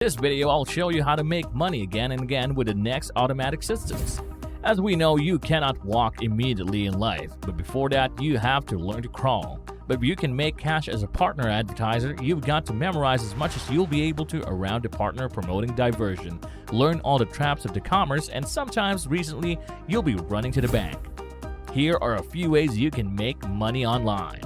This video, I'll show you how to make money again and again with the next automatic systems. As we know, you cannot walk immediately in life, but before that, you have to learn to crawl. But if you can make cash as a partner advertiser, you've got to memorize as much as you'll be able to around the partner promoting diversion, learn all the traps of the commerce, and sometimes recently, you'll be running to the bank. Here are a few ways you can make money online.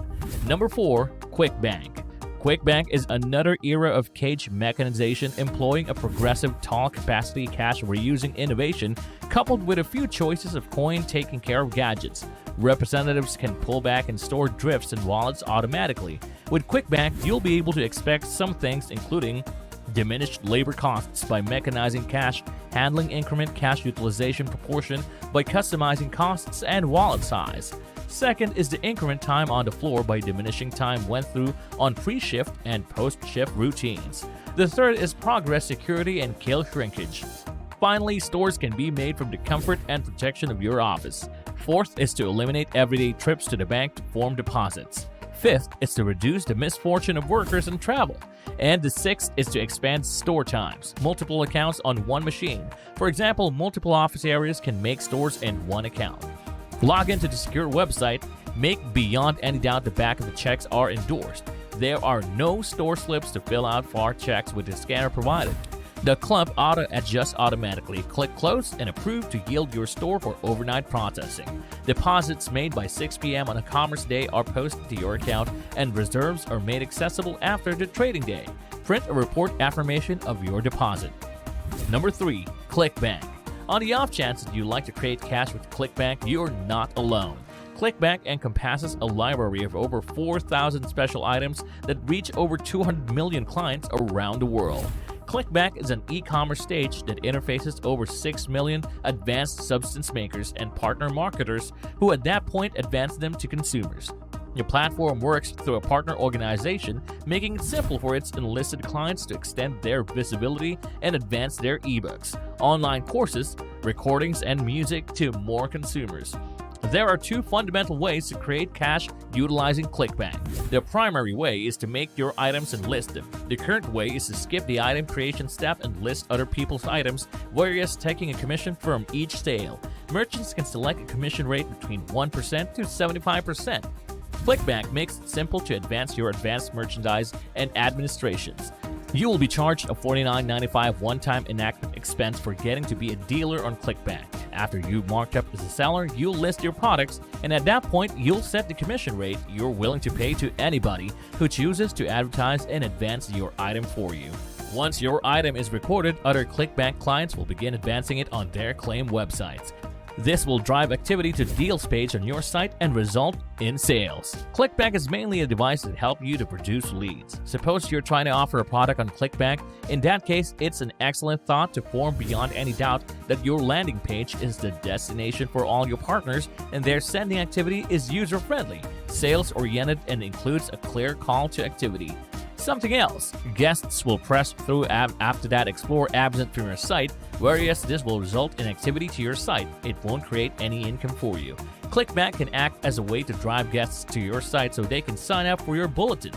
Number 4. Quickbank. Quickbank is another era of cage mechanization employing a progressive tall-capacity cash reusing innovation coupled with a few choices of coin taking care of gadgets. Representatives can pull back and store drifts and wallets automatically. With Quickbank, you'll be able to expect some things including diminished labor costs by mechanizing cash, handling increment cash utilization proportion by customizing costs and wallet size. Second is the increment time on the floor by diminishing time went through on pre-shift and post-shift routines. The third is progress security and kill shrinkage. Finally, stores can be made from the comfort and protection of your office. Fourth is to eliminate everyday trips to the bank to form deposits. Fifth is to reduce the misfortune of workers and travel. And the sixth is to expand store times, multiple accounts on one machine. For example, multiple office areas can make stores in one account. Log into the secure website, make beyond any doubt the back of the checks are endorsed. There are no store slips to fill out for checks with the scanner provided. The clump auto-adjusts automatically. Click close and approve to yield your store for overnight processing. Deposits made by 6 p.m. on a commerce day are posted to your account and reserves are made accessible after the trading day. Print a report affirmation of your deposit. Number 3. Clickbank. On the off chance that you like to create cash with Clickbank, you're not alone. Clickbank encompasses a library of over 4,000 special items that reach over 200 million clients around the world. Clickbank is an e-commerce stage that interfaces over 6 million advanced substance makers and partner marketers who at that point advance them to consumers. The platform works through a partner organization, making it simple for its enlisted clients to extend their visibility and advance their ebooks, online courses, recordings, and music to more consumers. There are two fundamental ways to create cash utilizing Clickbank. The primary way is to make your items and list them. The current way is to skip the item creation step and list other people's items, whereas taking a commission from each sale. Merchants can select a commission rate between 1% to 75%. Clickbank makes it simple to advance your advanced merchandise and administrations. You will be charged a $49.95 one-time enactment expense for getting to be a dealer on Clickbank. After you've marked up as a seller, you'll list your products, and at that point, you'll set the commission rate you're willing to pay to anybody who chooses to advertise and advance your item for you. Once your item is recorded, other Clickbank clients will begin advancing it on their claim websites. This will drive activity to deals page on your site and result in sales. Clickbank is mainly a device that helps you to produce leads. Suppose you're trying to offer a product on Clickbank. In that case, it's an excellent thought to form beyond any doubt that your landing page is the destination for all your partners and their sending activity is user-friendly, sales-oriented, and includes a clear call to activity. Something else, guests will press through after that explore absent from your site, whereas this will result in activity to your site. It won't create any income for you. Clickbank can act as a way to drive guests to your site so they can sign up for your bulletin.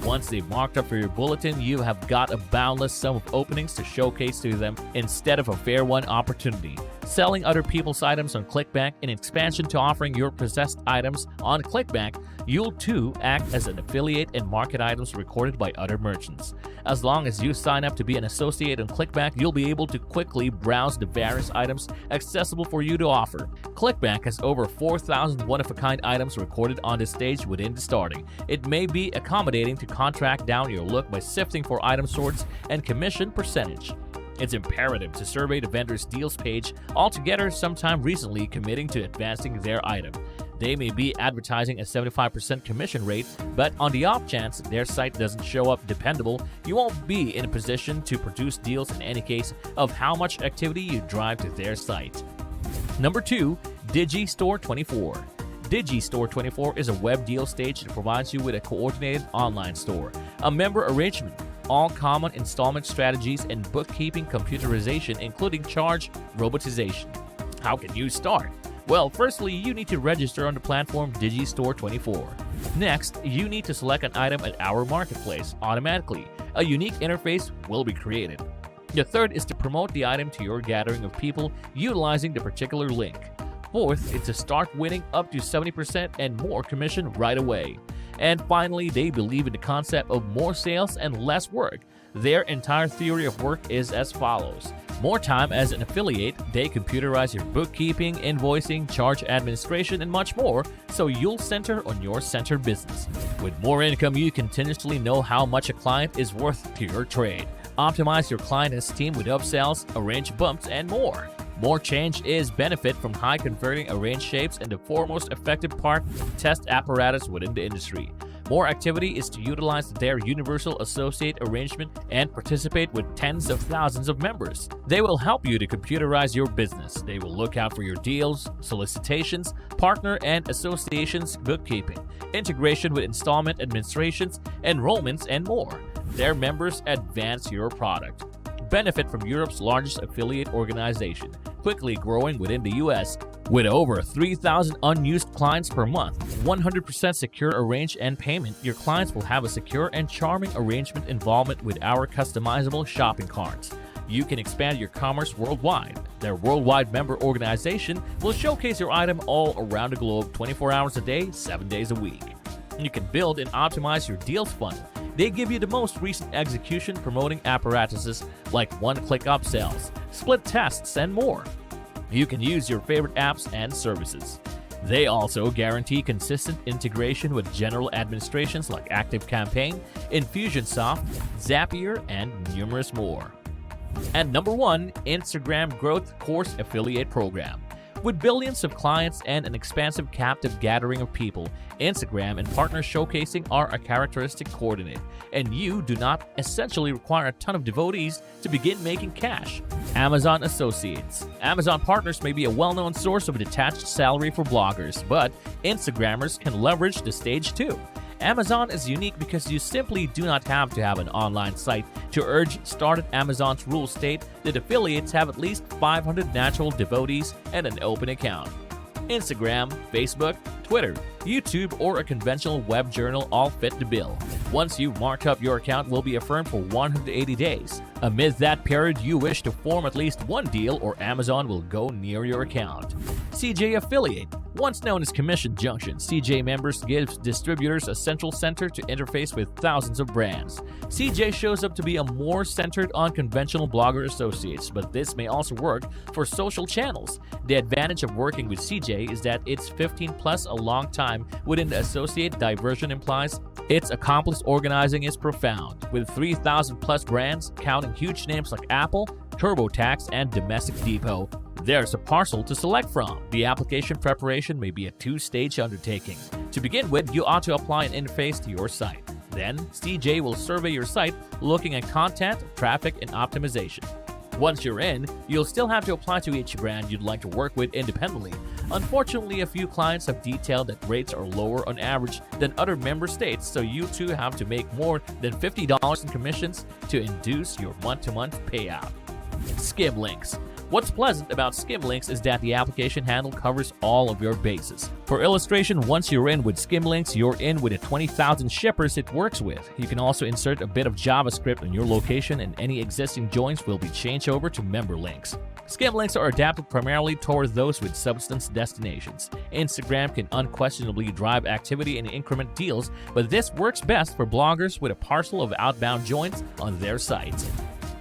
Once they've marked up for your bulletin, you have got a boundless sum of openings to showcase to them instead of a fair one opportunity. Selling other people's items on Clickbank in expansion to offering your possessed items on Clickbank, you'll too act as an affiliate and market items recorded by other merchants. As long as you sign up to be an associate on Clickbank, you'll be able to quickly browse the various items accessible for you to offer. Clickbank has over 4,000 one-of-a-kind items recorded on this stage within the starting. It may be accommodating to contract down your look by sifting for item sorts and commission percentage. It's imperative to survey the vendor's deals page altogether sometime recently committing to advancing their item. They may be advertising a 75% commission rate, but on the off chance their site doesn't show up dependable, you won't be in a position to produce deals in any case of how much activity you drive to their site. Number 2. Digistore 24. Digistore 24 is a web deal stage that provides you with a coordinated online store, a member arrangement, all common installment strategies, and bookkeeping computerization, including charge robotization. How can you start? Well, firstly, you need to register on the platform Digistore 24. Next, you need to select an item at our marketplace automatically. A unique interface will be created. The third is to promote the item to your gathering of people utilizing the particular link. Fourth is to start winning up to 70% and more commission right away. And finally, they believe in the concept of more sales and less work. Their entire theory of work is as follows. More time as an affiliate, they computerize your bookkeeping, invoicing, charge administration, and much more, so you'll center on your centered business. With more income, you continuously know how much a client is worth to your trade. Optimize your client esteem with upsells, arrange bumps, and more. More change is benefit from high converting arranged shapes, and the foremost effective part, test apparatus within the industry. More activity is to utilize their universal associate arrangement and participate with tens of thousands of members. They will help you to computerize your business. They will look out for your deals, solicitations, partner and associations bookkeeping, integration with installment administrations, enrollments, and more. Their members advance your product. Benefit from Europe's largest affiliate organization, quickly growing within the US. With over 3,000 unused clients per month, 100% secure arrange and payment, your clients will have a secure and charming arrangement involvement with our customizable shopping carts. You can expand your commerce worldwide. Their worldwide member organization will showcase your item all around the globe 24 hours a day, 7 days a week. You can build and optimize your deals funnel. They give you the most recent execution promoting apparatuses like one-click upsells, split tests, and more. You can use your favorite apps and services. They also guarantee consistent integration with general administrations like ActiveCampaign, Infusionsoft, Zapier, and numerous more. And number 1, Instagram Growth Course Affiliate Program. With billions of clients and an expansive captive gathering of people, Instagram and partner showcasing are a characteristic coordinate, and you do not essentially require a ton of devotees to begin making cash. Amazon Associates. Amazon partners may be a well-known source of a detached salary for bloggers, but Instagrammers can leverage the stage too. Amazon is unique because you simply do not have to have an online site to urge started. Amazon's rules state that affiliates have at least 500 natural devotees and an open account. Instagram, Facebook, Twitter, YouTube, or a conventional web journal all fit the bill. Once you mark up, your account will be affirmed for 180 days. Amid that period, you wish to form at least one deal or Amazon will go near your account. CJ Affiliate. Once known as Commission Junction, CJ members gives distributors a central center to interface with thousands of brands. CJ shows up to be a more centered on conventional blogger associates, but this may also work for social channels. The advantage of working with CJ is that it's 15 plus a long time within the associate diversion implies its accomplished organizing is profound. With 3,000 plus brands, counting huge names like Apple, TurboTax, and Domestic Depot, there's a parcel to select from. The application preparation may be a two-stage undertaking. To begin with, you ought to apply an interface to your site. Then, CJ will survey your site, looking at content, traffic, and optimization. Once you're in, you'll still have to apply to each brand you'd like to work with independently. Unfortunately, a few clients have detailed that rates are lower on average than other member states, so you too have to make more than $50 in commissions to induce your month-to-month payout. Skiplinks. What's pleasant about Skiplinks is that the application handle covers all of your bases. For illustration, once you're in with Skiplinks, you're in with the 20,000 shippers it works with. You can also insert a bit of JavaScript on your location, and any existing joins will be changed over to member links. Skiplinks are adapted primarily toward those with substance destinations. Instagram can unquestionably drive activity and increment deals, but this works best for bloggers with a parcel of outbound joins on their sites.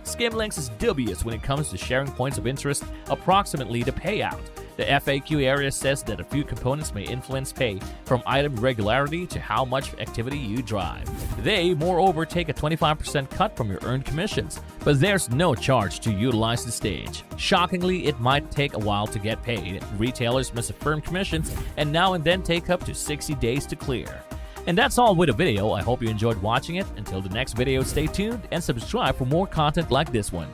Skiplinks is dubious when it comes to sharing points of interest, approximately the payout. The FAQ area says that a few components may influence pay, from item regularity to how much activity you drive. They, moreover, take a 25% cut from your earned commissions, but there's no charge to utilize the stage. Shockingly, it might take a while to get paid. Retailers must affirm commissions and now and then take up to 60 days to clear. And that's all with the video. I hope you enjoyed watching it. Until the next video, stay tuned and subscribe for more content like this one.